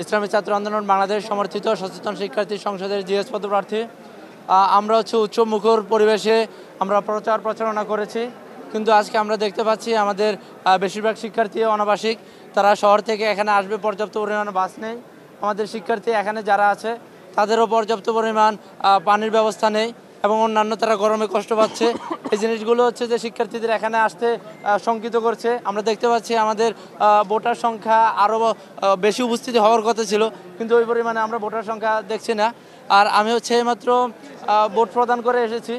ইসলামী ছাত্র আন্দোলন বাংলাদেশ সমর্থিত সচেতন শিক্ষার্থী সংসদের জিএস পদপ্রার্থী। আমরা উৎসব মুখর পরিবেশে আমরা প্রচার প্রচারণা করেছি, কিন্তু আজকে আমরা দেখতে পাচ্ছি আমাদের বেশিরভাগ শিক্ষার্থী অনাবাসিক। তারা শহর থেকে এখানে আসবে, পর্যাপ্ত পরিমাণে বাস নেই। আমাদের শিক্ষার্থী এখানে যারা আছে তাদেরও পর্যাপ্ত পরিমাণ পানির ব্যবস্থা নেই এবং অন্যান্য তারা গরমে কষ্ট পাচ্ছে। এই জিনিসগুলো হচ্ছে যে শিক্ষার্থীদের এখানে আসতে শঙ্কিত করছে। আমরা দেখতে পাচ্ছি আমাদের ভোটার সংখ্যা আরও বেশি উপস্থিতি হওয়ার কথা ছিল, কিন্তু ওই পরিমাণে আমরা ভোটার সংখ্যা দেখছি না। আর আমি হচ্ছে এইমাত্র ভোট প্রদান করে এসেছি।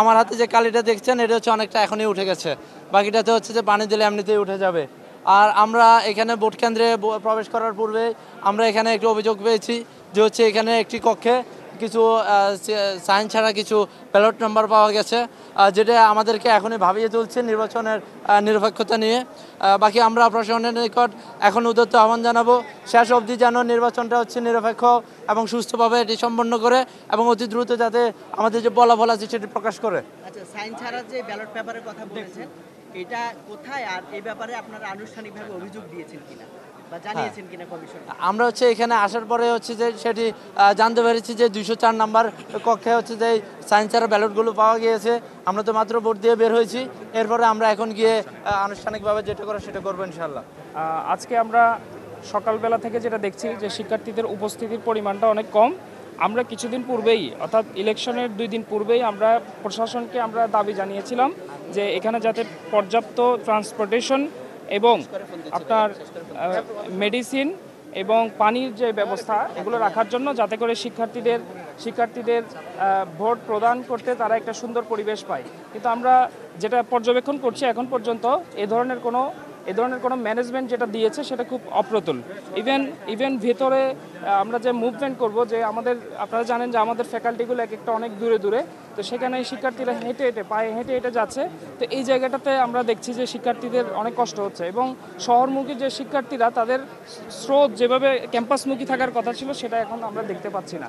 আমার হাতে যে কালিটা দেখছেন এটা হচ্ছে অনেকটা এখনই উঠে গেছে, বাকিটাতে হচ্ছে যে পানি দিলে এমনিতেই উঠে যাবে। আর আমরা এখানে ভোট কেন্দ্রে প্রবেশ করার পূর্বে আমরা এখানে একটু অভিযোগ পেয়েছি যে হচ্ছে এখানে একটি কক্ষে কিছু সাইন ছাড়া কিছু ব্যালট নাম্বার পাওয়া গেছে, যেটা আমাদেরকে এখনই ভাবিয়ে তুলছে নির্বাচনের নিরপেক্ষতা নিয়ে। বাকি আমরা প্রশাসনের নিকট এখন উদ্যত আহ্বান জানাবো, শেষ অবধি যেন নির্বাচনটা হচ্ছে নিরপেক্ষ এবং সুস্থভাবে এটি সম্পন্ন করে এবং অতি দ্রুত যাতে আমাদের যে ফলাফল আছে সেটি প্রকাশ করে। আচ্ছা, সাইন ছাড়া যে ব্যালট পেপারের কথা বলেছেন, এটা কোথায় আর এই ব্যাপারে আপনারা আনুষ্ঠানিকভাবে অভিযোগ দিয়েছেন কিনা বা জানিয়েছেন কিনা কমিশন? আমরা হচ্ছে এখানে আসার পরে হচ্ছে যে সেটি জানতে পেরেছি যে 204 নাম্বার কক্ষে হচ্ছে যে সাইন ছাড়া ব্যালটগুলো পাওয়া গিয়েছে। আমরা তো মাত্র ভোট দিয়ে বের হয়েছি, এরপরে আমরা এখন গিয়ে আনুষ্ঠানিকভাবে যেটা করে সেটা করবো ইনশাল্লাহ। আজকে আমরা সকালবেলা থেকে যেটা দেখছি যে শিক্ষার্থীদের উপস্থিতির পরিমাণটা অনেক কম। আমরা কিছুদিন পূর্বেই অর্থাৎ ইলেকশনের 2 দিন পূর্বেই আমরা প্রশাসনকে আমরা দাবি জানিয়েছিলাম যে এখানে যাতে পর্যাপ্ত ট্রান্সপোর্টেশন এবং আপনার মেডিসিন এবং পানির যে ব্যবস্থা এগুলো রাখার জন্য, যাতে করে শিক্ষার্থীদের ভোট প্রদান করতে তারা একটা সুন্দর পরিবেশ পায়। কিন্তু আমরা যেটা পর্যবেক্ষণ করছি এখন পর্যন্ত এ ধরনের কোনো ম্যানেজমেন্ট যেটা দিয়েছে সেটা খুব অপ্রতুল। ইভেন ভেতরে আমরা যে মুভমেন্ট করব, যে আপনারা জানেন যে আমাদের ফ্যাকাল্টিগুলো এক একটা অনেক দূরে দূরে, তো সেখানে শিক্ষার্থীরা পায়ে হেঁটে যাচ্ছে। তো এই জায়গাটাতে আমরা দেখছি যে শিক্ষার্থীদের অনেক কষ্ট হচ্ছে এবং শহরমুখী যে শিক্ষার্থীরা তাদের স্রোত যেভাবে ক্যাম্পাসমুখী থাকার কথা ছিল সেটা এখন আমরা দেখতে পাচ্ছি না।